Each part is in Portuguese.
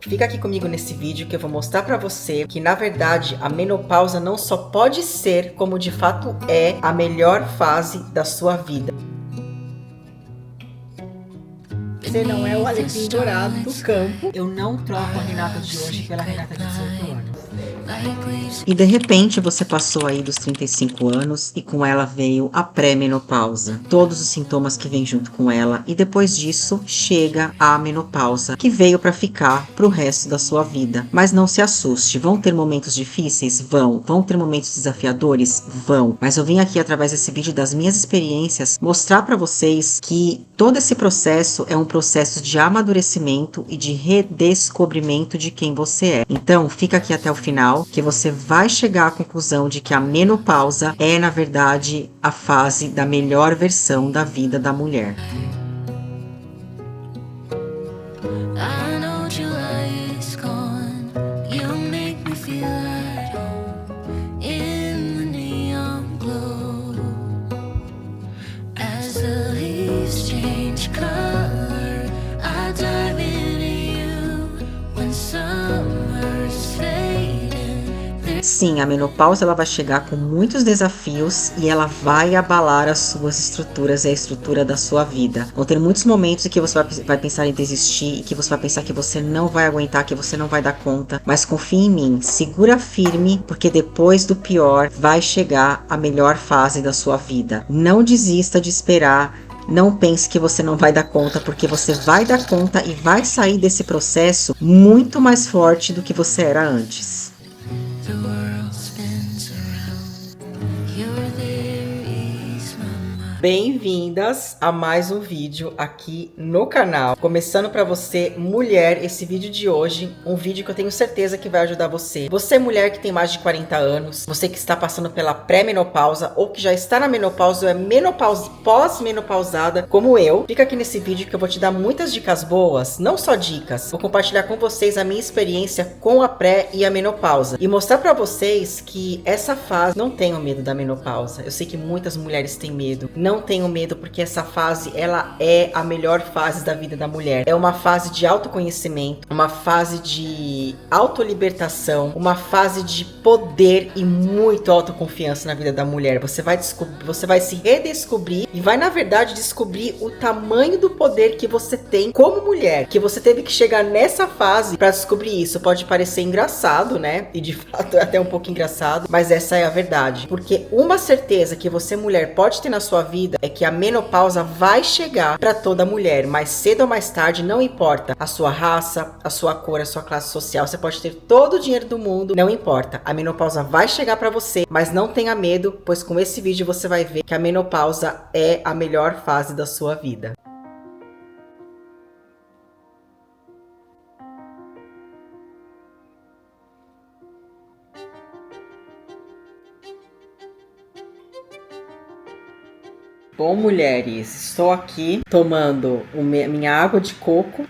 Fica aqui comigo nesse vídeo que eu vou mostrar pra você que, na verdade, a menopausa não só pode ser, como de fato é, a melhor fase da sua vida. Você não é o alecrim dourado do campo. Eu não troco a Renata de hoje pela Renata de 18 anos. E de repente você passou aí dos 35 anos e com ela veio a pré-menopausa. Todos os sintomas que vêm junto com ela e depois disso chega a menopausa, que veio para ficar pro resto da sua vida. Mas não se assuste, vão ter momentos difíceis? Vão ter momentos desafiadores? Vão. Mas eu vim aqui através desse vídeo das minhas experiências mostrar para vocês que todo esse processo é um processo de amadurecimento e de redescobrimento de quem você é. Então fica aqui até o final, que você vai chegar à conclusão de que a menopausa é, na verdade, a fase da melhor versão da vida da mulher. Sim, a menopausa ela vai chegar com muitos desafios e ela vai abalar as suas estruturas e a estrutura da sua vida. Vão ter muitos momentos em que você vai pensar em desistir, e que você vai pensar que você não vai aguentar, que você não vai dar conta. Mas confie em mim, segura firme, porque depois do pior vai chegar a melhor fase da sua vida. Não desista de esperar. Não pense que você não vai dar conta, porque você vai dar conta e vai sair desse processo muito mais forte do que você era antes. Bem-vindas a mais um vídeo aqui no canal. Começando pra você, mulher, esse vídeo de hoje, um vídeo que eu tenho certeza que vai ajudar você. Você, mulher que tem mais de 40 anos, você que está passando pela pré-menopausa ou que já está na menopausa ou é pós-menopausada, como eu, fica aqui nesse vídeo que eu vou te dar muitas dicas boas, não só dicas. Vou compartilhar com vocês a minha experiência com a pré e a menopausa e mostrar pra vocês que essa fase, não tenham medo da menopausa. Eu sei que muitas mulheres têm medo. Não tenham medo, porque essa fase, ela é a melhor fase da vida da mulher. É uma fase de autoconhecimento, uma fase de autolibertação, uma fase de poder e muito autoconfiança na vida da mulher. Você vai se redescobrir e vai, na verdade, descobrir o tamanho do poder que você tem como mulher, que você teve que chegar nessa fase para descobrir isso. Pode parecer engraçado, né? E de fato é até um pouco engraçado, mas essa é a verdade. Porque uma certeza que você, mulher, pode ter na sua vida é que a menopausa vai chegar para toda mulher, mais cedo ou mais tarde, não importa a sua raça, a sua cor, a sua classe social, você pode ter todo o dinheiro do mundo, não importa, a menopausa vai chegar para você, mas não tenha medo, pois com esse vídeo você vai ver que a menopausa é a melhor fase da sua vida. Bom, mulheres, estou aqui tomando minha água de coco.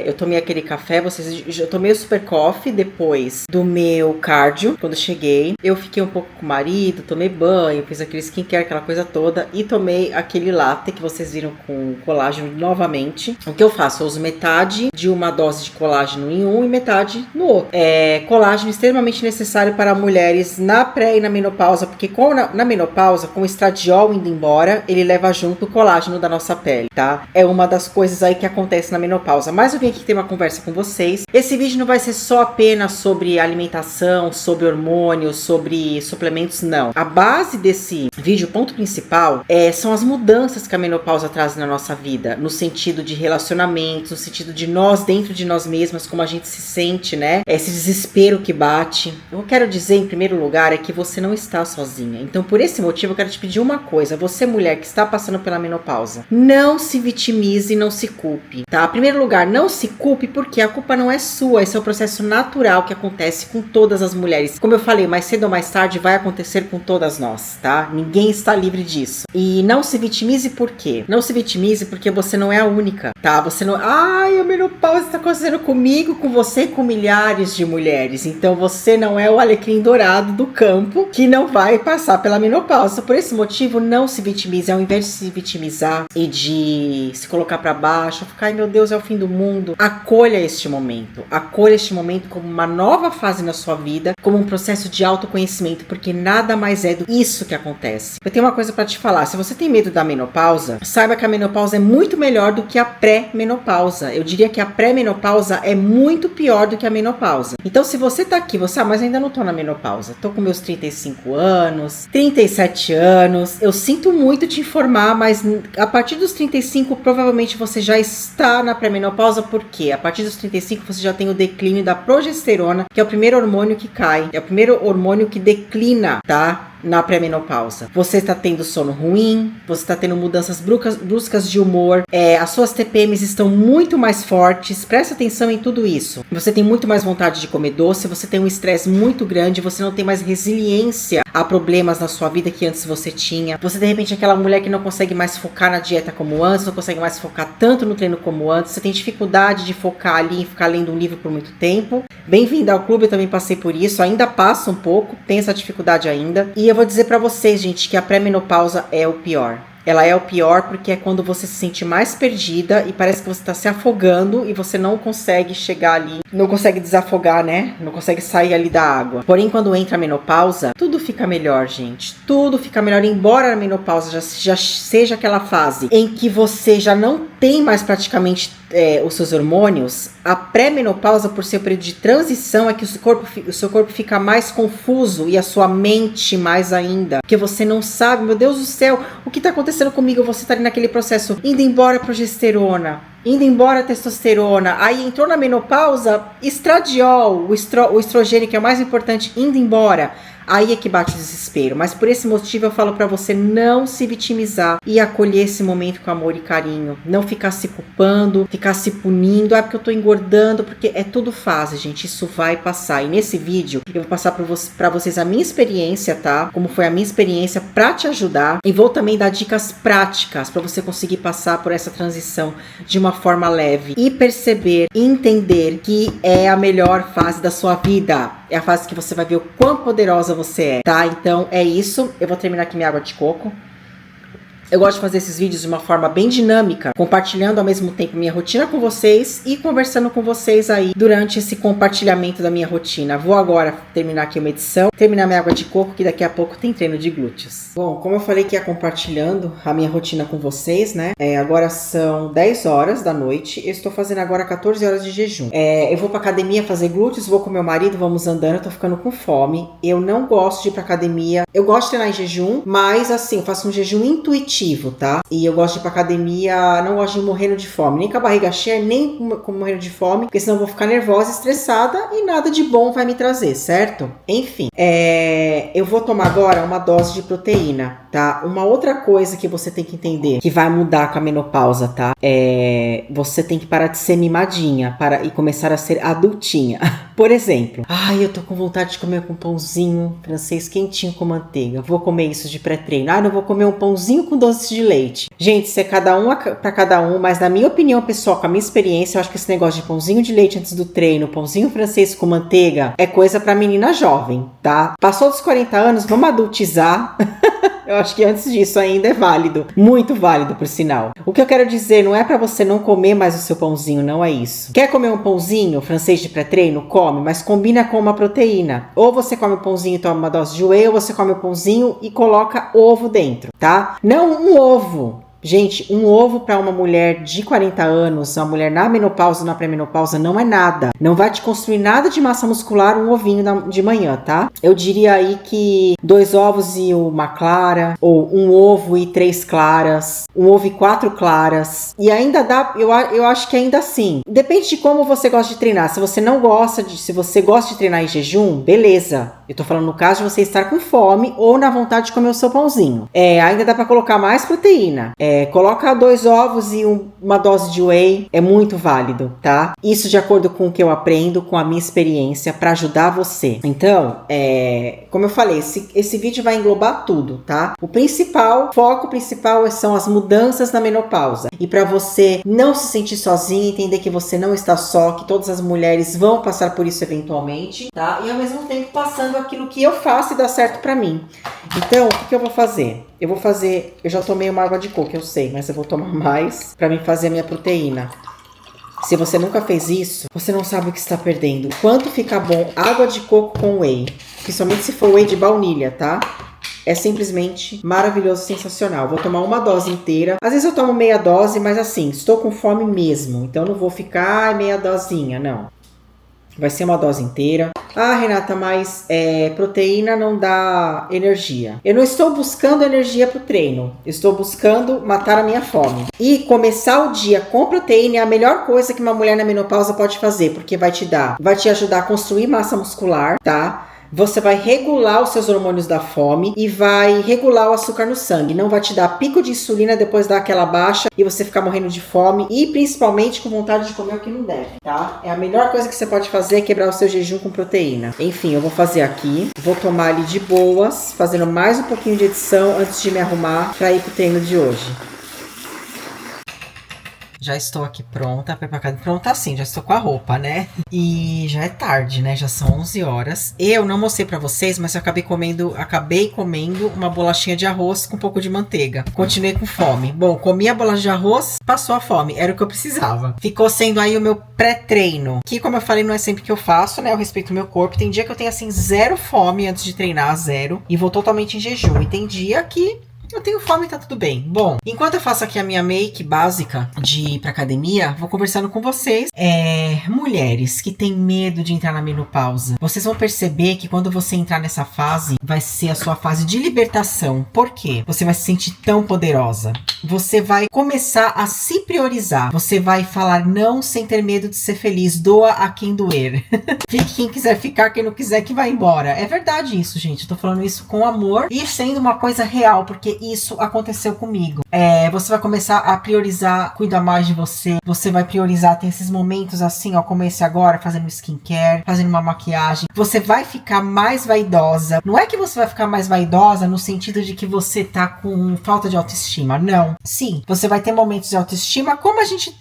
Eu tomei aquele café, eu tomei o super coffee depois do meu cardio. Quando eu cheguei, eu fiquei um pouco com o marido, tomei banho, fiz aquele skincare, aquela coisa toda, e tomei aquele latte que vocês viram com colágeno novamente. O que eu faço? Eu uso metade de uma dose de colágeno em um e metade no outro. Colágeno extremamente necessário para mulheres na pré e na menopausa, porque na menopausa, com o estradiol indo embora, ele leva junto o colágeno da nossa pele, tá? É uma das coisas aí que acontece na menopausa. Mas eu vim aqui ter uma conversa com vocês. Esse vídeo não vai ser só apenas sobre alimentação, sobre hormônios, sobre suplementos, não. A base desse vídeo, o ponto principal, são as mudanças que a menopausa traz na nossa vida, no sentido de relacionamentos, no sentido de nós, dentro de nós mesmas, como a gente se sente, né? Esse desespero que bate. Eu quero dizer, em primeiro lugar, é que você não está sozinha. Então, por esse motivo, eu quero te pedir uma coisa. Você, mulher que está passando pela menopausa, não se vitimize, não se culpe, tá? Em primeiro lugar, não se culpe, porque a culpa não é sua, esse é o processo natural que acontece com todas as mulheres. Como eu falei, mais cedo ou mais tarde vai acontecer com todas nós, tá? Ninguém está livre disso. E não se vitimize por quê? Não se vitimize porque você não é a única, tá? Você não... Ai, a menopausa está acontecendo comigo, com você e com milhares de mulheres. Então você não é o alecrim dourado do campo que não vai passar pela menopausa. Por esse motivo, não se vitimize. Ao invés de se vitimizar e de se colocar para baixo, ficar, ai meu Deus, é o fim do mundo. Acolha este momento. Acolha este momento como uma nova fase na sua vida, como um processo de autoconhecimento, porque nada mais é do isso que acontece. Eu tenho uma coisa para te falar. Se você tem medo da menopausa, saiba que a menopausa é muito melhor do que a pré-menopausa. Eu diria que a pré-menopausa é muito pior do que a menopausa. Então, se você tá aqui, mas ainda não tô na menopausa. Tô com meus 35 anos, 37 anos. Eu sinto muito te informar, mas a partir dos 35, provavelmente você já está na pré-menopausa. Por quê? A partir dos 35, você já tem o declínio da progesterona, que é o primeiro hormônio que cai. É o primeiro hormônio que declina, tá? Na pré-menopausa. Você está tendo sono ruim, você está tendo mudanças bruscas de humor, as suas TPMs estão muito mais fortes, presta atenção em tudo isso. Você tem muito mais vontade de comer doce, você tem um estresse muito grande, você não tem mais resiliência a problemas na sua vida que antes você tinha. Você de repente é aquela mulher que não consegue mais focar na dieta como antes, não consegue mais focar tanto no treino como antes, você tem dificuldade de focar ali e ficar lendo um livro por muito tempo. Bem-vinda ao clube, eu também passei por isso, ainda passa um pouco, tem essa dificuldade ainda. E eu vou dizer pra vocês, gente, que a pré-menopausa é o pior. Ela é o pior porque é quando você se sente mais perdida e parece que você tá se afogando e você não consegue chegar ali, não consegue desafogar, né? Não consegue sair ali da água. Porém, quando entra a menopausa, tudo fica melhor, gente. Tudo fica melhor, embora a menopausa já seja aquela fase em que você já não tem mais praticamente os seus hormônios. A pré-menopausa, por ser o período de transição, é que o seu corpo fica mais confuso e a sua mente mais ainda. Porque você não sabe, meu Deus do céu, o que tá acontecendo comigo? Você tá ali naquele processo, indo embora a progesterona, indo embora a testosterona, aí entrou na menopausa, estradiol, o estrogênio, que é o mais importante, indo embora. Aí é que bate o desespero. Mas por esse motivo eu falo pra você não se vitimizar e acolher esse momento com amor e carinho. Não ficar se culpando, ficar se punindo. Ah, porque eu tô engordando, porque é tudo fase, gente. Isso vai passar. E nesse vídeo eu vou passar pra vocês a minha experiência, tá? Como foi a minha experiência pra te ajudar. E vou também dar dicas práticas pra você conseguir passar por essa transição de uma forma leve. E perceber e entender que é a melhor fase da sua vida. É a fase que você vai ver o quão poderosa você é, tá? Então é isso. Eu vou terminar aqui minha água de coco. Eu gosto de fazer esses vídeos de uma forma bem dinâmica, compartilhando ao mesmo tempo minha rotina com vocês e conversando com vocês aí durante esse compartilhamento da minha rotina. Vou agora terminar aqui uma edição, terminar minha água de coco, que daqui a pouco tem treino de glúteos. Bom, como eu falei que ia compartilhando a minha rotina com vocês, né? Agora são 10 horas da noite, eu estou fazendo agora 14 horas de jejum. Eu vou pra academia fazer glúteos, vou com meu marido, vamos andando, eu tô ficando com fome. Eu não gosto de ir pra academia, eu gosto de treinar em jejum, mas assim, eu faço um jejum intuitivo, tá? E eu gosto de ir pra academia, não gosto de ir morrendo de fome, nem com a barriga cheia, nem com morrendo de fome, porque senão eu vou ficar nervosa, estressada e nada de bom vai me trazer, certo? Enfim, eu vou tomar agora uma dose de proteína, tá? Uma outra coisa que você tem que entender, que vai mudar com a menopausa, tá? Você tem que parar de ser mimadinha e começar a ser adultinha. Por exemplo, ai, eu tô com vontade de comer um pãozinho francês quentinho com manteiga. Vou comer isso de pré-treino. Ah, não vou comer um pãozinho com doce de leite. Gente, isso é cada um pra cada um, mas na minha opinião pessoal, com a minha experiência, eu acho que esse negócio de pãozinho de leite antes do treino, pãozinho francês com manteiga, é coisa pra menina jovem, tá? Passou dos 40 anos, vamos adultizar. Eu acho que antes disso ainda é válido. Muito válido, por sinal. O que eu quero dizer não é pra você não comer mais o seu pãozinho, não é isso. Quer comer um pãozinho francês de pré-treino? Come, mas combina com uma proteína. Ou você come o pãozinho e toma uma dose de whey, ou você come o pãozinho e coloca ovo dentro, tá? Não um ovo. Gente, um ovo para uma mulher de 40 anos, uma mulher na menopausa, na pré-menopausa, não é nada. Não vai te construir nada de massa muscular um ovinho de manhã, tá? Eu diria aí que 2 ovos e uma clara, ou um ovo e 3 claras, um ovo e 4 claras. E ainda dá, eu acho que ainda assim. Depende de como você gosta de treinar. Se você gosta de treinar em jejum, beleza. Eu tô falando no caso de você estar com fome ou na vontade de comer o seu pãozinho. Ainda dá pra colocar mais proteína. Coloca 2 ovos e uma dose de whey. É muito válido, tá? Isso de acordo com o que eu aprendo, com a minha experiência, pra ajudar você. Então, como eu falei, esse vídeo vai englobar tudo, tá? O foco principal são as mudanças na menopausa. E pra você não se sentir sozinha, entender que você não está só, que todas as mulheres vão passar por isso eventualmente, tá? E ao mesmo tempo passando aquilo que eu faço e dá certo pra mim. Então, o que eu vou fazer? Eu já tomei uma água de coco, eu sei, mas eu vou tomar mais pra mim fazer a minha proteína. Se você nunca fez isso, você não sabe o que está perdendo. Quanto fica bom água de coco com whey, principalmente se for whey de baunilha, tá? É simplesmente maravilhoso, sensacional. Vou tomar uma dose inteira. Às vezes eu tomo meia dose, mas assim, estou com fome mesmo. Então não vou ficar meia dosinha, não. Vai ser uma dose inteira. Ah, Renata, mas proteína não dá energia. Eu não estou buscando energia pro treino. Eu estou buscando matar a minha fome. E começar o dia com proteína é a melhor coisa que uma mulher na menopausa pode fazer. Porque vai te ajudar a construir massa muscular, tá? Você vai regular os seus hormônios da fome e vai regular o açúcar no sangue. Não vai te dar pico de insulina, depois dar aquela baixa e você ficar morrendo de fome e principalmente com vontade de comer o que não deve, tá? É a melhor coisa que você pode fazer é quebrar o seu jejum com proteína. Enfim, eu vou fazer aqui. Vou tomar ali de boas, fazendo mais um pouquinho de edição antes de me arrumar para ir pro treino de hoje. Já estou aqui pronta, preparada. Pronta assim, já estou com a roupa, né? E já é tarde, né? Já são 11 horas. Eu não mostrei pra vocês, mas eu acabei comendo uma bolachinha de arroz com um pouco de manteiga. Continuei com fome. Bom, comi a bolacha de arroz, passou a fome. Era o que eu precisava. Ficou sendo aí o meu pré-treino. Que, como eu falei, não é sempre que eu faço, né? Eu respeito o meu corpo. Tem dia que eu tenho, assim, zero fome antes de treinar, zero. E vou totalmente em jejum. E tem dia que eu tenho fome e tá tudo bem. Bom, enquanto eu faço aqui a minha make básica de ir pra academia, vou conversando com vocês. Mulheres que têm medo de entrar na menopausa. Vocês vão perceber que quando você entrar nessa fase, vai ser a sua fase de libertação. Por quê? Você vai se sentir tão poderosa. Você vai começar a se priorizar. Você vai falar não sem ter medo de ser feliz. Doa a quem doer. Fique quem quiser ficar, quem não quiser que vá embora. É verdade isso, gente. Eu tô falando isso com amor e sendo uma coisa real, porque isso aconteceu comigo. Você vai começar a priorizar, cuidar mais de você. Você vai priorizar, tem esses momentos assim, ó, como esse agora, fazendo skincare, fazendo uma maquiagem. Você vai ficar mais vaidosa. Não é que você vai ficar mais vaidosa no sentido de que você tá com falta de autoestima. Não. Sim, você vai ter momentos de autoestima, como a gente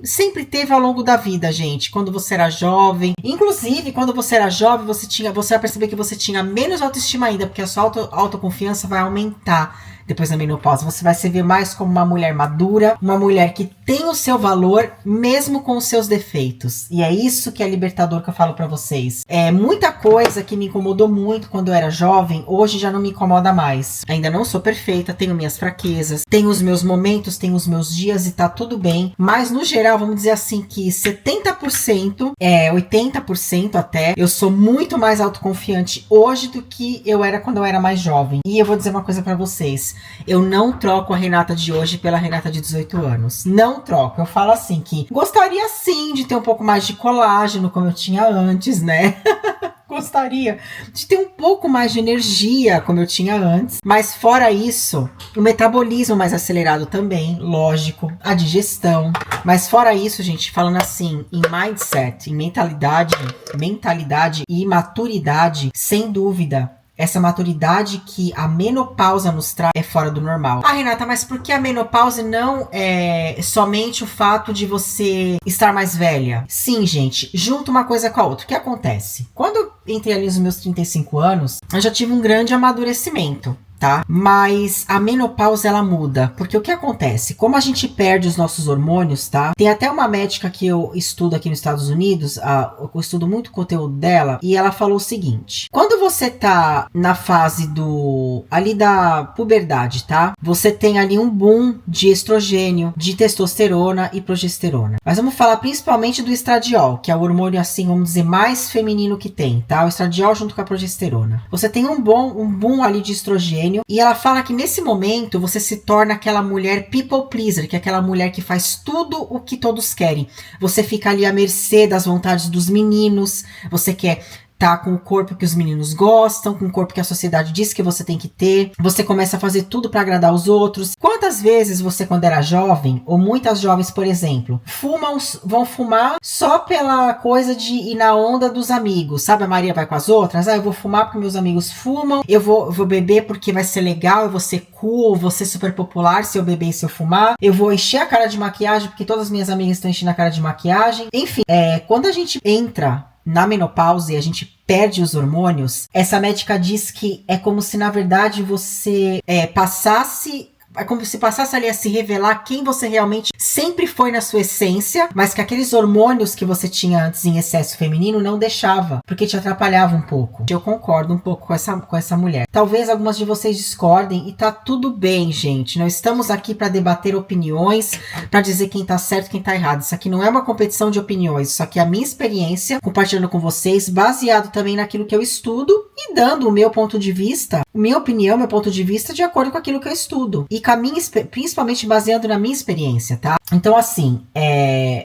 sempre teve ao longo da vida, gente. Quando você era jovem. Inclusive, quando você era jovem, você vai perceber que você tinha menos autoestima ainda, porque a sua autoconfiança vai aumentar. Depois da menopausa, você vai se ver mais como uma mulher madura, uma mulher que tem o seu valor, mesmo com os seus defeitos. E é isso que é libertador que eu falo pra vocês. Muita coisa que me incomodou muito quando eu era jovem, hoje já não me incomoda mais. Ainda não sou perfeita, tenho minhas fraquezas, tenho os meus momentos, tenho os meus dias e tá tudo bem. Mas no geral, vamos dizer assim que 70%, 80% até, eu sou muito mais autoconfiante hoje do que eu era quando eu era mais jovem. E eu vou dizer uma coisa pra vocês. Eu não troco a Renata de hoje pela Renata de 18 anos. Não troco. Eu falo assim que gostaria sim de ter um pouco mais de colágeno como eu tinha antes, né? Gostaria de ter um pouco mais de energia como eu tinha antes. Mas fora isso, o metabolismo mais acelerado também, lógico. A digestão. Mas fora isso, gente, falando assim, em mindset, em mentalidade e maturidade, sem dúvida. Essa maturidade que a menopausa nos traz é fora do normal. Ah, Renata, mas por que a menopausa não é somente o fato de você estar mais velha? Sim, gente, junto uma coisa com a outra. O que acontece? Quando eu entrei ali nos meus 35 anos, eu já tive um grande amadurecimento. Tá? Mas a menopausa ela muda, porque o que acontece? Como a gente perde os nossos hormônios, tá? Tem até uma médica que eu estudo aqui nos Estados Unidos, eu estudo muito o conteúdo dela, e ela falou o seguinte: quando você tá na fase ali da puberdade, tá? Você tem ali um boom de estrogênio, de testosterona e progesterona. Mas vamos falar principalmente do estradiol, que é o hormônio assim, vamos dizer, mais feminino que tem, tá? O estradiol junto com a progesterona. Você tem um boom ali de estrogênio. E ela fala que nesse momento você se torna aquela mulher people pleaser, que é aquela mulher que faz tudo o que todos querem. Você fica ali à mercê das vontades dos meninos, você quer tá com o corpo que os meninos gostam, com o corpo que a sociedade diz que você tem que ter. Você começa a fazer tudo pra agradar os outros. Quantas vezes você, quando era jovem, ou muitas jovens, por exemplo, vão fumar só pela coisa de ir na onda dos amigos, sabe? A Maria vai com as outras, eu vou fumar porque meus amigos fumam, eu vou beber porque vai ser legal, eu vou ser cool, eu vou ser super popular se eu beber e se eu fumar, eu vou encher a cara de maquiagem porque todas as minhas amigas estão enchendo a cara de maquiagem. Enfim, quando a gente entra na menopausa e a gente perde os hormônios, essa médica diz que é como se na verdade você passasse É como se passasse ali a se revelar quem você realmente sempre foi na sua essência, mas que aqueles hormônios que você tinha antes em excesso feminino não deixava, porque te atrapalhava um pouco. Eu concordo um pouco com essa mulher. Talvez algumas de vocês discordem e tá tudo bem, gente. Não estamos aqui para debater opiniões, para dizer quem tá certo e quem tá errado. Isso aqui não é uma competição de opiniões, isso aqui é a minha experiência, compartilhando com vocês, baseado também naquilo que eu estudo e dando o meu ponto de vista, minha opinião, meu ponto de vista de acordo com aquilo que eu estudo. E principalmente baseado na minha experiência, tá? Então, assim,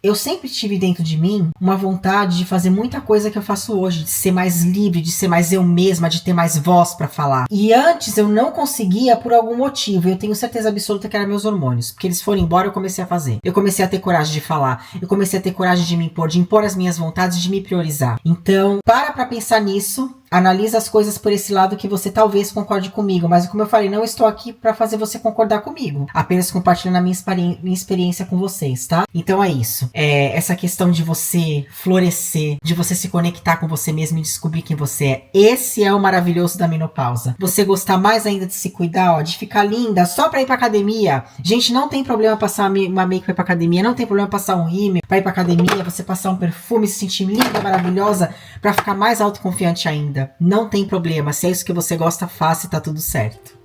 eu sempre tive dentro de mim uma vontade de fazer muita coisa que eu faço hoje, de ser mais livre, de ser mais eu mesma, de ter mais voz pra falar. E antes eu não conseguia por algum motivo. Eu tenho certeza absoluta que eram meus hormônios. Porque eles foram embora, eu comecei a fazer. Eu comecei a ter coragem de falar. Eu comecei a ter coragem de me impor, de impor as minhas vontades, de me priorizar. Então, para pensar nisso. Analisa as coisas por esse lado que você talvez concorde comigo. Mas como eu falei, não estou aqui para fazer você concordar comigo. Apenas compartilhando a minha experiência com vocês, tá? Então é isso. Essa questão de você florescer, de você se conectar com você mesmo e descobrir quem você é. Esse é o maravilhoso da menopausa. Você gostar mais ainda de se cuidar, de ficar linda só pra ir pra academia. Gente, não tem problema passar uma make pra ir pra academia. Não tem problema passar um rímel pra ir pra academia. Você passar um perfume, se sentir linda, maravilhosa, pra ficar mais autoconfiante ainda. Não tem problema, se é isso que você gosta, faça e tá tudo certo.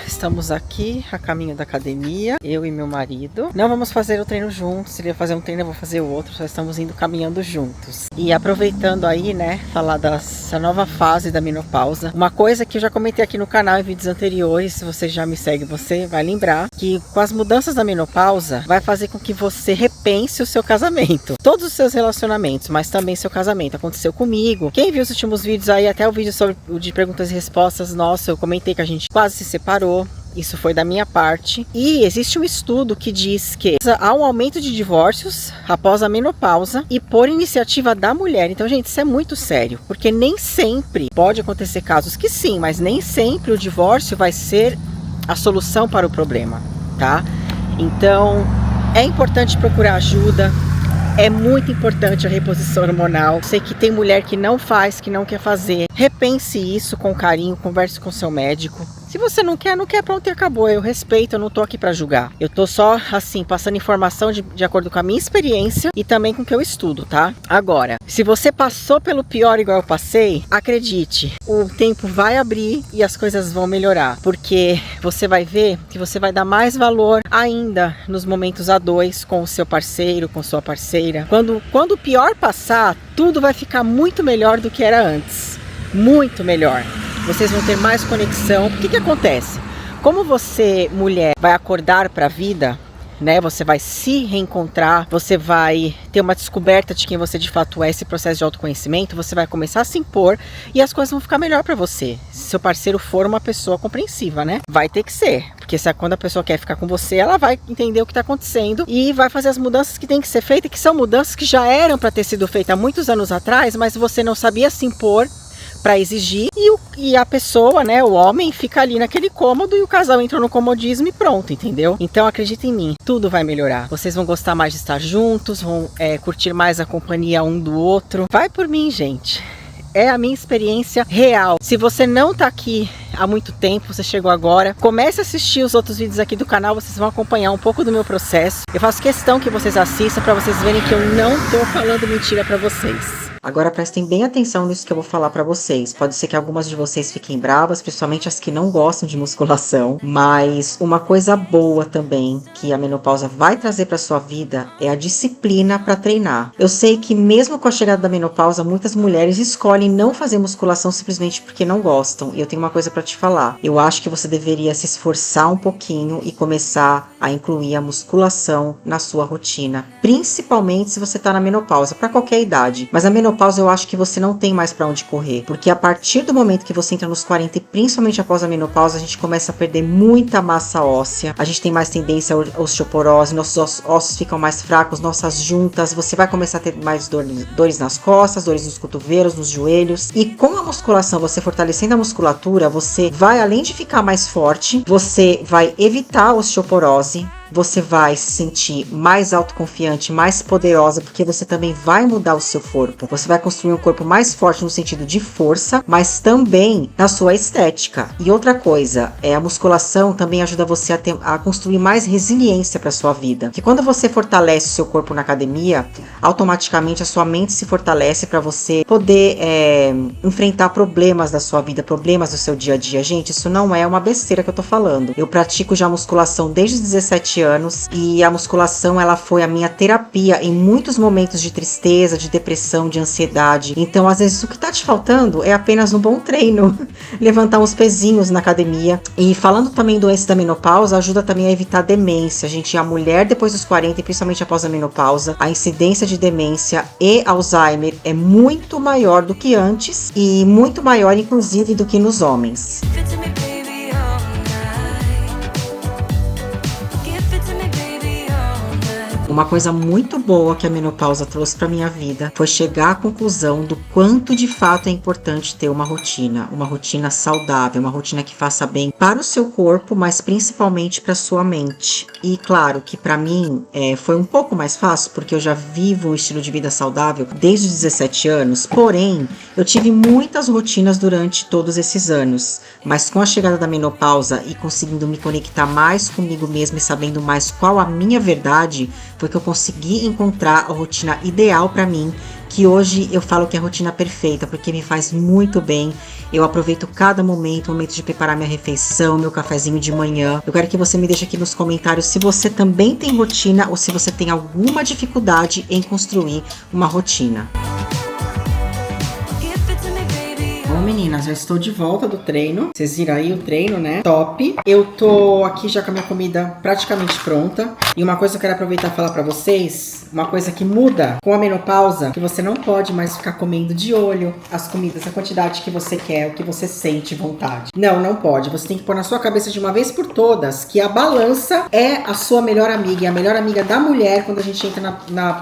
Estamos aqui a caminho da academia, eu e meu marido. Não vamos fazer o treino juntos, se ele fazer um treino eu vou fazer o outro, só estamos indo caminhando juntos. E aproveitando aí, né, falar dessa nova fase da menopausa. Uma coisa que eu já comentei aqui no canal em vídeos anteriores, se você já me segue, você vai lembrar que com as mudanças da menopausa, vai fazer com que você repense o seu casamento. Todos os seus relacionamentos, mas também seu casamento. Aconteceu comigo. Quem viu os últimos vídeos aí, até o vídeo sobre o de perguntas e respostas, nossa, eu comentei que a gente quase se separou. Isso foi da minha parte. E existe um estudo que diz que há um aumento de divórcios após a menopausa e por iniciativa da mulher. Então, gente, isso é muito sério. Porque nem sempre, pode acontecer casos que sim, mas nem sempre o divórcio vai ser a solução para o problema, tá? Então, é importante procurar ajuda. É muito importante a reposição hormonal. Sei que tem mulher que não faz, que não quer fazer. Repense isso com carinho, converse com seu médico. Se você não quer, pronto e acabou. Eu respeito, eu não tô aqui pra julgar. Eu tô só, assim, passando informação de acordo com a minha experiência e também com o que eu estudo, tá? Agora, se você passou pelo pior igual eu passei, acredite, o tempo vai abrir e as coisas vão melhorar. Porque você vai ver que você vai dar mais valor ainda nos momentos a dois com o seu parceiro, com sua parceira. Quando o pior passar, tudo vai ficar muito melhor do que era antes. Muito melhor. Vocês vão ter mais conexão. O que acontece? Como você, mulher, vai acordar para a vida, né? Você vai se reencontrar, você vai ter uma descoberta de quem você de fato é, esse processo de autoconhecimento, você vai começar a se impor e as coisas vão ficar melhor para você. Se seu parceiro for uma pessoa compreensiva, né? Vai ter que ser, porque quando a pessoa quer ficar com você, ela vai entender o que está acontecendo e vai fazer as mudanças que tem que ser feitas, que são mudanças que já eram para ter sido feitas há muitos anos atrás, mas você não sabia se impor para exigir e a pessoa, né, o homem fica ali naquele cômodo e o casal entra no comodismo e pronto, entendeu? Então acredita em mim, tudo vai melhorar. Vocês vão gostar mais de estar juntos, vão curtir mais a companhia um do outro. Vai por mim, gente. É a minha experiência real. Se você não tá aqui há muito tempo, você chegou agora, comece a assistir os outros vídeos aqui do canal, vocês vão acompanhar um pouco do meu processo. Eu faço questão que vocês assistam para vocês verem que eu não tô falando mentira para vocês. Agora prestem bem atenção nisso que eu vou falar pra vocês. Pode ser que algumas de vocês fiquem bravas, principalmente as que não gostam de musculação, mas uma coisa boa também que a menopausa vai trazer pra sua vida é a disciplina pra treinar. Eu sei que mesmo com a chegada da menopausa, muitas mulheres escolhem não fazer musculação simplesmente porque não gostam. E eu tenho uma coisa pra te falar. Eu acho que você deveria se esforçar um pouquinho e começar a incluir a musculação na sua rotina, principalmente se você tá na menopausa, pra qualquer idade. Mas a menopausa eu acho que você não tem mais pra onde correr, porque a partir do momento que você entra nos 40 e principalmente após a menopausa, a gente começa a perder muita massa óssea, a gente tem mais tendência à osteoporose, nossos ossos ficam mais fracos, nossas juntas, você vai começar a ter mais dores nas costas, dores nos cotovelos, nos joelhos. E com a musculação, você fortalecendo a musculatura, você vai, além de ficar mais forte, você vai evitar a osteoporose, você vai se sentir mais autoconfiante, mais poderosa, porque você também vai mudar o seu corpo. Você vai construir um corpo mais forte no sentido de força, mas também na sua estética. E outra coisa, a musculação também ajuda você a construir mais resiliência para sua vida. Porque quando você fortalece o seu corpo na academia, automaticamente a sua mente se fortalece para você poder enfrentar problemas da sua vida, problemas do seu dia a dia. Gente, isso não é uma besteira que eu tô falando. Eu pratico já musculação desde os 17 anos e a musculação ela foi a minha terapia em muitos momentos de tristeza, de depressão, de ansiedade. Então às vezes o que tá te faltando é apenas um bom treino, levantar uns pezinhos na academia. E falando também em doença da menopausa, ajuda também a evitar demência. Gente, a mulher depois dos 40 e principalmente após a menopausa, a incidência de demência e Alzheimer é muito maior do que antes e muito maior inclusive do que nos homens. Uma coisa muito boa que a menopausa trouxe para minha vida foi chegar à conclusão do quanto de fato é importante ter uma rotina saudável, uma rotina que faça bem para o seu corpo, mas principalmente para sua mente. E claro que para mim foi um pouco mais fácil, porque eu já vivo um estilo de vida saudável desde os 17 anos, porém eu tive muitas rotinas durante todos esses anos, mas com a chegada da menopausa e conseguindo me conectar mais comigo mesma e sabendo mais qual a minha verdade, foi que eu consegui encontrar a rotina ideal para mim, que hoje eu falo que é a rotina perfeita, porque me faz muito bem. Eu aproveito cada momento, o momento de preparar minha refeição, meu cafezinho de manhã. Eu quero que você me deixe aqui nos comentários se você também tem rotina ou se você tem alguma dificuldade em construir uma rotina. Bom, meninas, já estou de volta do treino. Vocês viram aí o treino, né? Top. Eu tô aqui já com a minha comida praticamente pronta. E uma coisa que eu quero aproveitar e falar pra vocês, uma coisa que muda com a menopausa, que você não pode mais ficar comendo de olho as comidas, a quantidade que você quer, o que você sente vontade. Não pode. Você tem que pôr na sua cabeça de uma vez por todas que a balança é a sua melhor amiga, é a melhor amiga da mulher quando a gente entra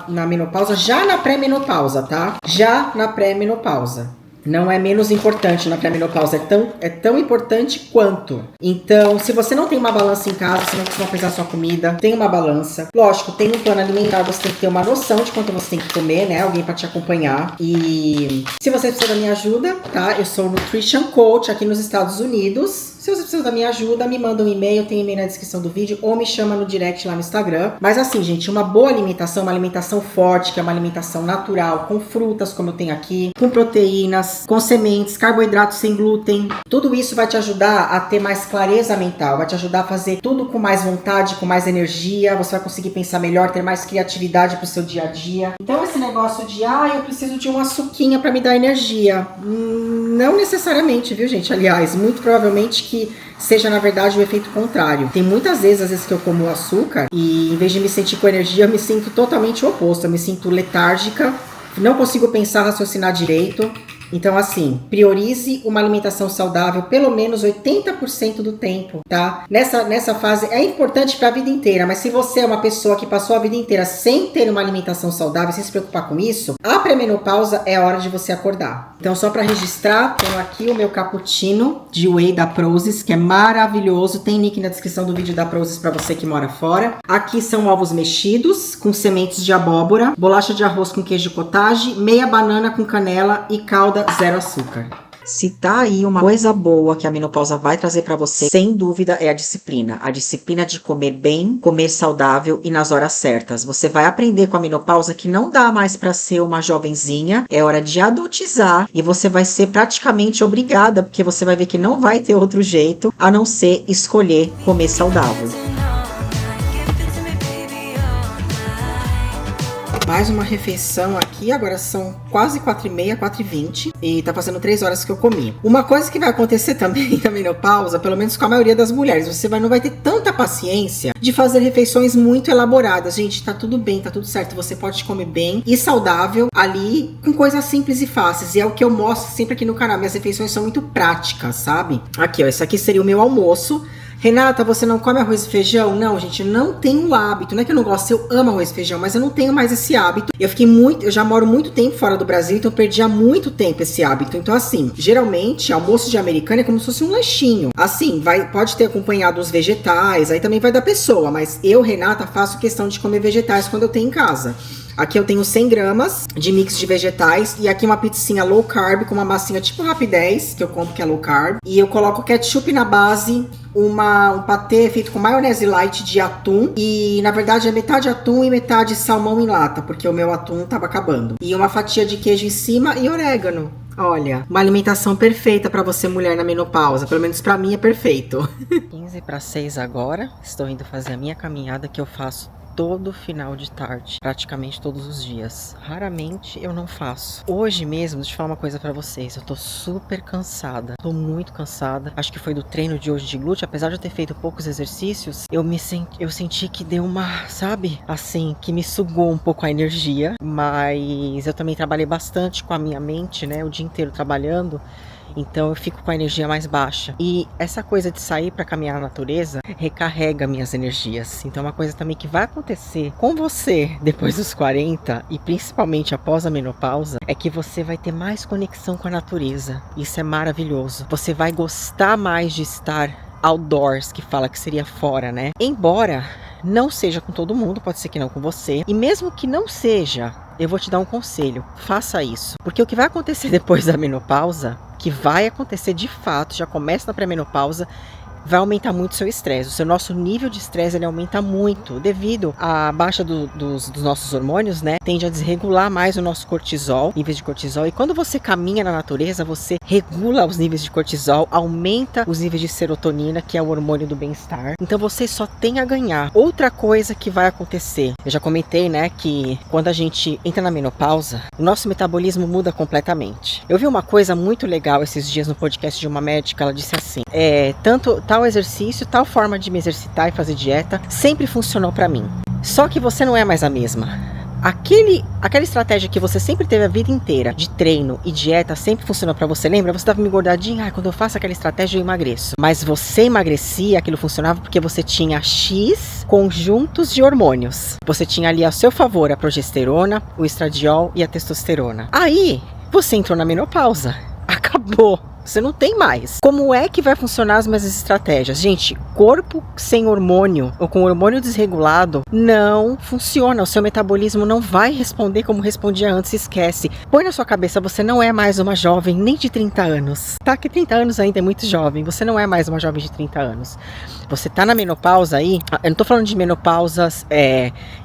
na menopausa, já na pré-menopausa, tá? Já na pré-menopausa. Não é menos importante na pré-menopausa, é tão importante quanto. Então, se você não tem uma balança em casa, se não costuma pesar sua comida, tem uma balança. Lógico, tem um plano alimentar, você tem que ter uma noção de quanto você tem que comer, né? Alguém pra te acompanhar. E se você precisa da minha ajuda, tá? Eu sou Nutrition Coach aqui nos Estados Unidos. Se você precisa da minha ajuda, me manda um e-mail, tem e-mail na descrição do vídeo, ou me chama no direct lá no Instagram. Mas assim, gente, uma boa alimentação, uma alimentação forte, que é uma alimentação natural, com frutas, como eu tenho aqui, com proteínas, com sementes, carboidratos sem glúten. Tudo isso vai te ajudar a ter mais clareza mental, vai te ajudar a fazer tudo com mais vontade, com mais energia, você vai conseguir pensar melhor, ter mais criatividade pro seu dia a dia. Então esse negócio de, eu preciso de uma suquinha pra me dar energia, não necessariamente, viu, gente? Aliás, muito provavelmente que seja, na verdade, o efeito contrário. Tem muitas vezes, às vezes, que eu como açúcar e, em vez de me sentir com energia, eu me sinto totalmente o oposto. Eu me sinto letárgica, não consigo pensar, raciocinar direito. Então, assim, priorize uma alimentação saudável pelo menos 80% do tempo, tá? Nessa fase é importante para a vida inteira, mas se você é uma pessoa que passou a vida inteira sem ter uma alimentação saudável, sem se preocupar com isso, a pré-menopausa é a hora de você acordar. Então, só para registrar, tenho aqui o meu cappuccino de whey da Prozis, que é maravilhoso. Tem link na descrição do vídeo da Prozis para você que mora fora. Aqui são ovos mexidos com sementes de abóbora, bolacha de arroz com queijo cottage, meia banana com canela e calda zero açúcar. Se tá aí uma coisa boa que a menopausa vai trazer pra você, sem dúvida é a disciplina. A disciplina de comer bem, comer saudável e nas horas certas. Você vai aprender com a menopausa que não dá mais pra ser uma jovenzinha, é hora de adultizar e você vai ser praticamente obrigada, porque você vai ver que não vai ter outro jeito a não ser escolher comer saudável. Mais uma refeição aqui, agora são quase 4h30, 4h20 e tá fazendo 3 horas que eu comi. Uma coisa que vai acontecer também na menopausa, pelo menos com a maioria das mulheres, você não vai ter tanta paciência de fazer refeições muito elaboradas. Gente, tá tudo bem, tá tudo certo, você pode comer bem e saudável ali com coisas simples e fáceis, e é o que eu mostro sempre aqui no canal. Minhas refeições são muito práticas, sabe? Aqui, ó, esse aqui seria o meu almoço. Renata, você não come arroz e feijão? Não, gente, eu não tenho o hábito. Não é que eu não gosto, eu amo arroz e feijão, mas eu não tenho mais esse hábito. Eu já moro muito tempo fora do Brasil, então eu perdi há muito tempo esse hábito. Então, assim, geralmente, almoço de americano é como se fosse um lanchinho. Assim, pode ter acompanhado os vegetais, aí também vai da pessoa, mas eu, Renata, faço questão de comer vegetais quando eu tenho em casa. Aqui eu tenho 100 gramas de mix de vegetais e aqui uma pizzinha low carb com uma massinha tipo Rapidez, que eu compro que é low carb. E eu coloco ketchup na base, um patê feito com maionese light de atum. E na verdade é metade atum e metade salmão em lata, porque o meu atum tava acabando. E uma fatia de queijo em cima e orégano. Olha, uma alimentação perfeita pra você mulher na menopausa, pelo menos pra mim é perfeito. 5:45 agora, estou indo fazer a minha caminhada que eu faço todo final de tarde, praticamente todos os dias. Raramente eu não faço. Hoje mesmo, deixa eu falar uma coisa pra vocês, eu tô super cansada, tô muito cansada. Acho que foi do treino de hoje de glúteo, apesar de eu ter feito poucos exercícios, eu senti que deu uma, sabe, assim, que me sugou um pouco a energia, mas eu também trabalhei bastante com a minha mente, né, o dia inteiro trabalhando. Então eu fico com a energia mais baixa. E essa coisa de sair para caminhar na natureza recarrega minhas energias. Então uma coisa também que vai acontecer com você depois dos 40 e principalmente após a menopausa é que você vai ter mais conexão com a natureza. Isso é maravilhoso. Você vai gostar mais de estar outdoors, que fala que seria fora, né? Embora não seja com todo mundo, pode ser que não com você. E mesmo que não seja, eu vou te dar um conselho. Faça isso. Porque o que vai acontecer depois da menopausa, que vai acontecer de fato, já começa na pré-menopausa, vai aumentar muito o seu estresse. O nosso nível de estresse ele aumenta muito devido à baixa dos nossos hormônios, né? Tende a desregular mais o nosso cortisol, níveis de cortisol. E quando você caminha na natureza, você regula os níveis de cortisol, aumenta os níveis de serotonina, que é o hormônio do bem-estar. Então você só tem a ganhar. Outra coisa que vai acontecer, eu já comentei, né, que quando a gente entra na menopausa, o nosso metabolismo muda completamente. Eu vi uma coisa muito legal esses dias no podcast de uma médica, ela disse assim, tal exercício, tal forma de me exercitar e fazer dieta sempre funcionou pra mim. Só que você não é mais a mesma. Aquela estratégia que você sempre teve a vida inteira de treino e dieta sempre funcionou pra você. Lembra? Você tava engordadinha, quando eu faço aquela estratégia eu emagreço. Mas você emagrecia, aquilo funcionava porque você tinha X conjuntos de hormônios. Você tinha ali ao seu favor a progesterona, o estradiol e a testosterona. Aí, você entrou na menopausa. Acabou. Você não tem mais. Como é que vai funcionar as mesmas estratégias? Gente, corpo sem hormônio ou com hormônio desregulado não funciona. O seu metabolismo não vai responder como respondia antes, esquece. Põe na sua cabeça, você não é mais uma jovem nem de 30 anos. Tá? Que 30 anos ainda é muito jovem. Você não é mais uma jovem de 30 anos. Você tá na menopausa aí, eu não tô falando de menopausas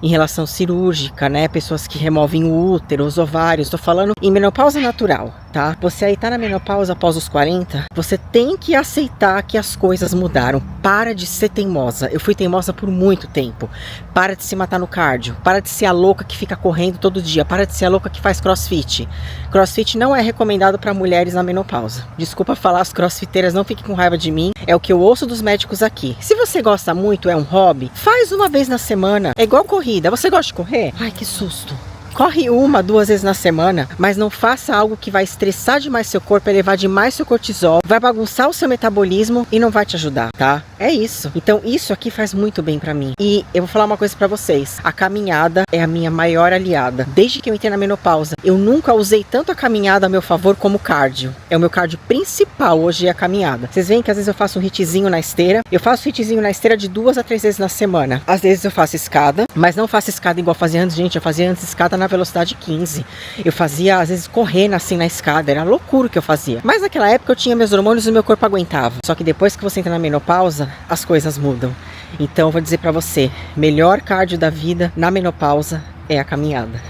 em relação cirúrgica, né? Pessoas que removem o útero, os ovários. Tô falando em menopausa natural, tá? Você aí tá na menopausa após os 40, você tem que aceitar que as coisas mudaram. Para de ser teimosa. Eu fui teimosa por muito tempo. Para de se matar no cardio. Para de ser a louca que fica correndo todo dia. Para de ser a louca que faz crossfit. Crossfit não é recomendado para mulheres na menopausa. Desculpa falar, as crossfiteiras, não fiquem com raiva de mim. É o que eu ouço dos médicos aqui. Se você gosta muito, é um hobby, faz uma vez na semana. É igual corrida. Você gosta de correr? Ai, que susto. Corre 1, 2 vezes na semana, mas não faça algo que vai estressar demais seu corpo, elevar demais seu cortisol, vai bagunçar o seu metabolismo e não vai te ajudar, tá? É isso. Então isso aqui faz muito bem pra mim. E eu vou falar uma coisa pra vocês. A caminhada é a minha maior aliada. Desde que eu entrei na menopausa, eu nunca usei tanto a caminhada a meu favor como o cardio. É o meu cardio principal hoje, é a caminhada. Vocês veem que às vezes eu faço um hitzinho na esteira. Eu faço hitzinho na esteira de 2 a 3 vezes na semana. Às vezes eu faço escada, mas não faço escada igual eu fazia antes, gente. Eu fazia antes escada na velocidade 15. Eu fazia, às vezes, correndo assim na escada. Era loucura o que eu fazia. Mas naquela época eu tinha meus hormônios e o meu corpo aguentava. Só que depois que você entra na menopausa, as coisas mudam. Então eu vou dizer pra você, melhor cardio da vida na menopausa é a caminhada.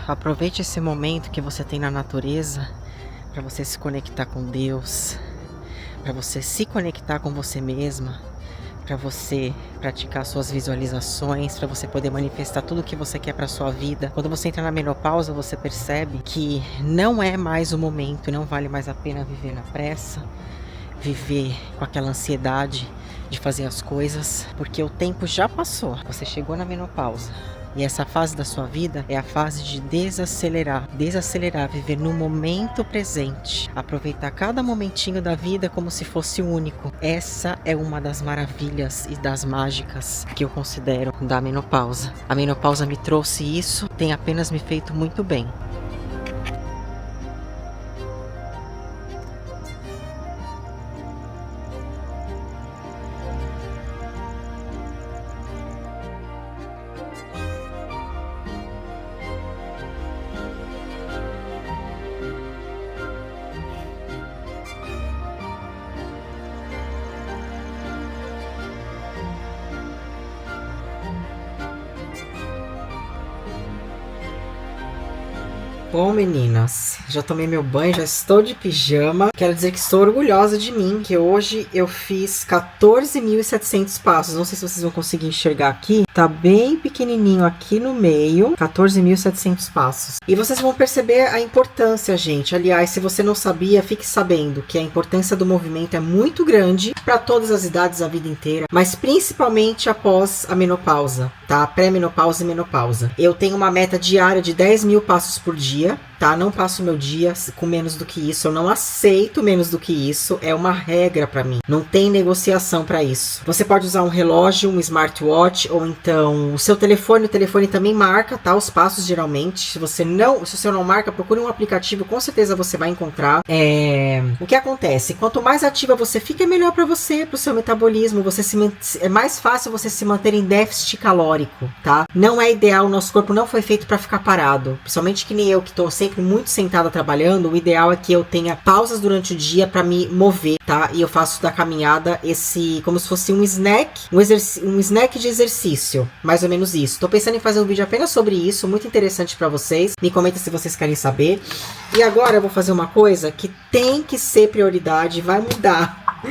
Aproveite esse momento que você tem na natureza para você se conectar com Deus, para você se conectar com você mesma, para você praticar suas visualizações, para você poder manifestar tudo o que você quer para sua vida. Quando você entra na menopausa, você percebe que não é mais o momento, não vale mais a pena viver na pressa, viver com aquela ansiedade de fazer as coisas, porque o tempo já passou. Você chegou na menopausa. E essa fase da sua vida é a fase de desacelerar, viver no momento presente, aproveitar cada momentinho da vida como se fosse único. Essa é uma das maravilhas e das mágicas que eu considero da menopausa. A menopausa me trouxe isso, tem apenas me feito muito bem. Bom, meninas, já tomei meu banho, já estou de pijama. Quero dizer que estou orgulhosa de mim, que hoje eu fiz 14.700 passos. Não sei se vocês vão conseguir enxergar aqui. Tá bem pequenininho aqui no meio, 14.700 passos. E vocês vão perceber a importância, gente. Aliás, se você não sabia, fique sabendo que a importância do movimento é muito grande para todas as idades, a vida inteira, mas principalmente após a menopausa, tá? Pré-menopausa e menopausa. Eu tenho uma meta diária de 10.000 passos por dia, tá? Não passo meu dia com menos do que isso. Eu não aceito menos do que isso. É uma regra pra mim. Não tem negociação pra isso. Você pode usar um relógio, um smartwatch, ou então o seu telefone. O telefone também marca, tá? Os passos, geralmente. Se você não marca, procure um aplicativo. Com certeza você vai encontrar. O que acontece? Quanto mais ativa você fica, é melhor pra você, pro seu metabolismo. É mais fácil você se manter em déficit calórico, tá? Não é ideal. O nosso corpo não foi feito pra ficar parado. Principalmente que nem eu, que tô sempre muito sentada trabalhando. O ideal é que eu tenha pausas durante o dia para me mover, tá? E eu faço da caminhada como se fosse um snack, um snack de exercício, mais ou menos isso. Tô pensando em fazer um vídeo apenas sobre isso, muito interessante para vocês. Me comenta se vocês querem saber. E agora eu vou fazer uma coisa que tem que ser prioridade, vai mudar.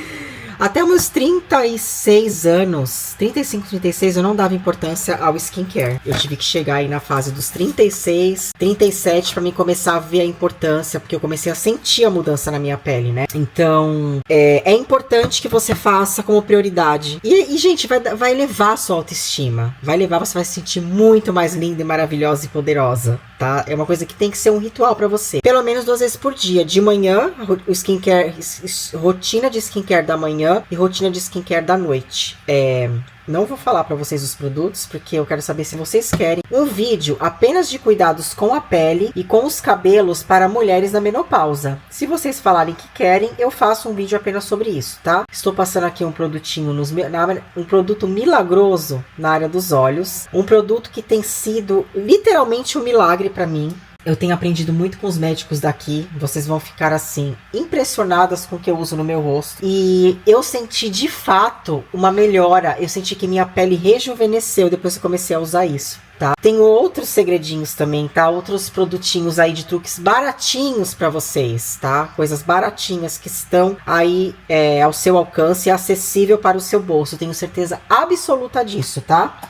Até meus 36 anos, 35, 36, eu não dava importância ao skincare. Eu tive que chegar aí na fase dos 36, 37 pra mim começar a ver a importância, porque eu comecei a sentir a mudança na minha pele, né? Então, é importante que você faça como prioridade. E gente, vai elevar a sua autoestima. Você vai se sentir muito mais linda e maravilhosa e poderosa, tá? É uma coisa que tem que ser um ritual pra você. Pelo menos 2 vezes por dia. De manhã, o skincare, rotina de skincare da manhã e rotina de skincare da noite. Não vou falar pra vocês os produtos, porque eu quero saber se vocês querem um vídeo apenas de cuidados com a pele e com os cabelos para mulheres na menopausa. Se vocês falarem que querem, eu faço um vídeo apenas sobre isso, tá? Estou passando aqui um produtinho, um produto milagroso na área dos olhos. Um produto que tem sido literalmente um milagre pra mim. Eu tenho aprendido muito com os médicos daqui. Vocês vão ficar, assim, impressionadas com o que eu uso no meu rosto. E eu senti, de fato, uma melhora. Eu senti que minha pele rejuvenesceu depois que eu comecei a usar isso, tá? Tem outros segredinhos também, tá? Outros produtinhos aí de truques baratinhos pra vocês, tá? Coisas baratinhas que estão aí ao seu alcance e acessível para o seu bolso. Tenho certeza absoluta disso, tá?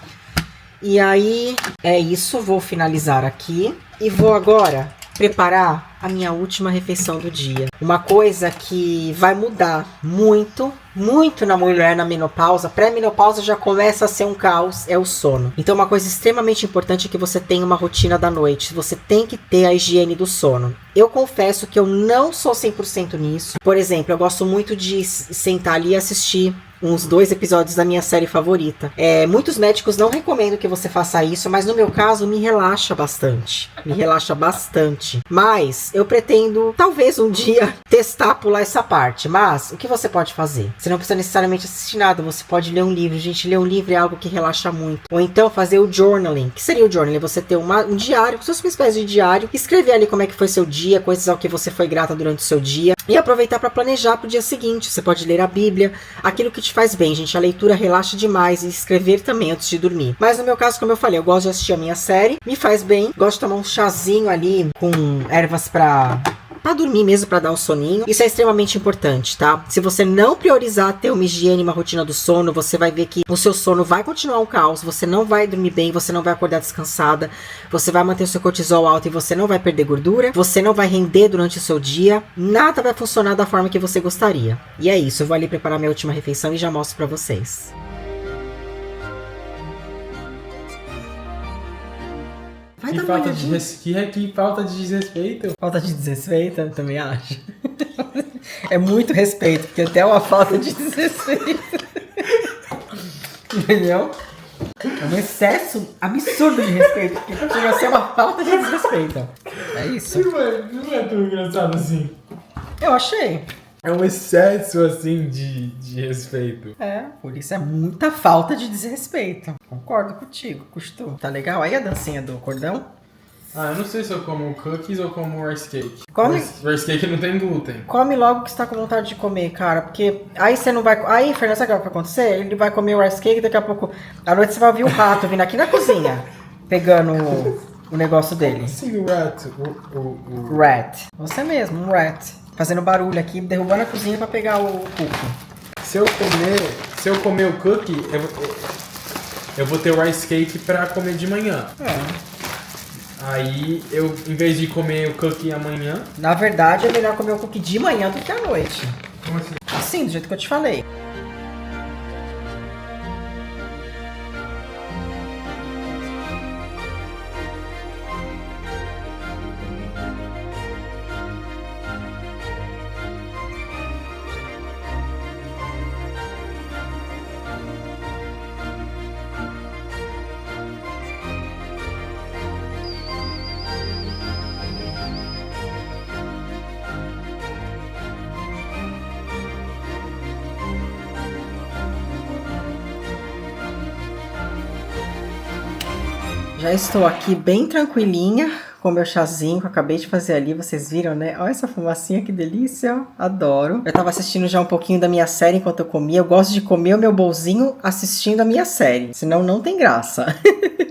E aí, é isso. Vou finalizar aqui. E vou agora preparar a minha última refeição do dia. Uma coisa que vai mudar muito, muito na mulher na menopausa. Pré-menopausa já começa a ser um caos, é o sono. Então uma coisa extremamente importante é que você tenha uma rotina da noite. Você tem que ter a higiene do sono. Eu confesso que eu não sou 100% nisso. Por exemplo, eu gosto muito de sentar ali e assistir uns 2 episódios da minha série favorita. Muitos médicos não recomendam que você faça isso, mas no meu caso me relaxa bastante. Me relaxa bastante. Mas eu pretendo, talvez um dia, testar pular essa parte. Mas o que você pode fazer? Você não precisa necessariamente assistir nada, você pode ler um livro. Gente, ler um livro é algo que relaxa muito. Ou então fazer o journaling. O que seria o journaling? Você ter um diário, suas espécies de diário, escrever ali como é que foi seu dia, coisas ao que você foi grata durante o seu dia, e aproveitar para planejar pro dia seguinte. Você pode ler a Bíblia, aquilo que te faz bem, gente. A leitura relaxa demais, e escrever também antes de dormir. Mas no meu caso, como eu falei, eu gosto de assistir a minha série, me faz bem, gosto de tomar um chazinho ali com ervas pra dormir mesmo, pra dar um soninho. Isso é extremamente importante, tá? Se você não priorizar ter uma higiene, uma rotina do sono, você vai ver que o seu sono vai continuar um caos, você não vai dormir bem, você não vai acordar descansada, você vai manter o seu cortisol alto e você não vai perder gordura, você não vai render durante o seu dia, nada vai funcionar da forma que você gostaria. E é isso, eu vou ali preparar minha última refeição e já mostro pra vocês. Que falta de desrespeito. Falta de desrespeito, eu também acho. É muito respeito, porque até uma falta de desrespeito. Entendeu? É um excesso absurdo de respeito, porque chega a ser uma falta de desrespeito. É isso. Não é tão engraçado assim. Eu achei. É um excesso, assim, de respeito. Por isso é muita falta de desrespeito. Concordo contigo, Custu. Tá legal aí a dancinha do cordão? Eu não sei se eu como cookies ou como rice cake. Come. Rice cake não tem glúten. Come logo que você tá com vontade de comer, cara. Porque aí você não vai... Aí, Fernando, sabe o que vai acontecer? Ele vai comer o rice cake e daqui a pouco... À noite você vai ouvir o rato vindo aqui na cozinha. Pegando o negócio dele. Sim, o rat. O Rat. Você mesmo, um rat. Fazendo barulho aqui, derrubando a cozinha pra pegar o cookie. Se eu comer o cookie, eu vou ter o rice cake pra comer de manhã. Aí, em vez de comer o cookie amanhã... Na verdade, é melhor comer o cookie de manhã do que à noite. Como assim? Assim, do jeito que eu te falei. Já estou aqui bem tranquilinha com meu chazinho que eu acabei de fazer ali, vocês viram, né? Olha essa fumacinha, que delícia, adoro. Eu tava assistindo já um pouquinho da minha série enquanto eu comia. Eu gosto de comer o meu bolzinho assistindo a minha série, senão não tem graça.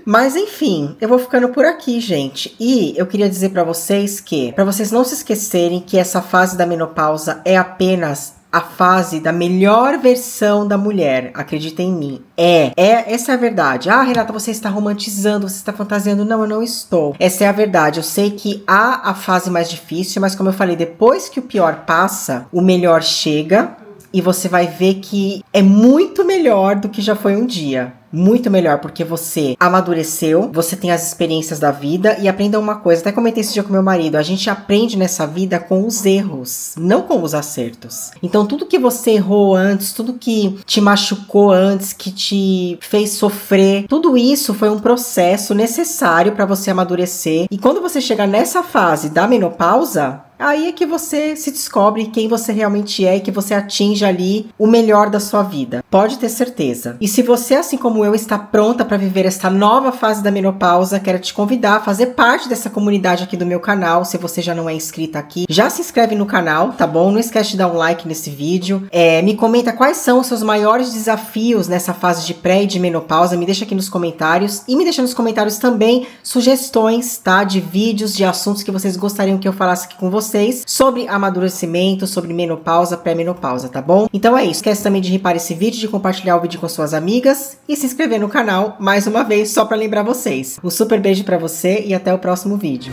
Mas enfim, eu vou ficando por aqui, gente. E eu queria dizer pra vocês que, pra vocês não se esquecerem que essa fase da menopausa é apenas a fase da melhor versão da mulher, acredita em mim. Essa é a verdade. Renata, você está romantizando, você está fantasiando. Não, eu não estou. Essa é a verdade. Eu sei que há a fase mais difícil, mas como eu falei, depois que o pior passa, o melhor chega. E você vai ver que é muito melhor do que já foi um dia. Muito melhor, porque você amadureceu, você tem as experiências da vida. E aprenda uma coisa, até comentei esse dia com meu marido, a gente aprende nessa vida com os erros, não com os acertos. Então tudo que você errou antes, tudo que te machucou antes, que te fez sofrer, tudo isso foi um processo necessário para você amadurecer. E quando você chegar nessa fase da menopausa, aí é que você se descobre quem você realmente é e que você atinge ali o melhor da sua vida. Pode ter certeza. E se você, assim como eu, está pronta para viver esta nova fase da menopausa, quero te convidar a fazer parte dessa comunidade aqui do meu canal. Se você já não é inscrita aqui, já se inscreve no canal, tá bom? Não esquece de dar um like nesse vídeo. Me comenta quais são os seus maiores desafios nessa fase de pré e de menopausa. Me deixa aqui nos comentários. E me deixa nos comentários também sugestões, tá? De vídeos, de assuntos que vocês gostariam que eu falasse aqui com vocês sobre amadurecimento, sobre menopausa, pré-menopausa, tá bom? Então é isso. Esquece também de ripar esse vídeo, de compartilhar o vídeo com suas amigas e se inscrever no canal mais uma vez, só para lembrar vocês. Um super beijo para você e até o próximo vídeo.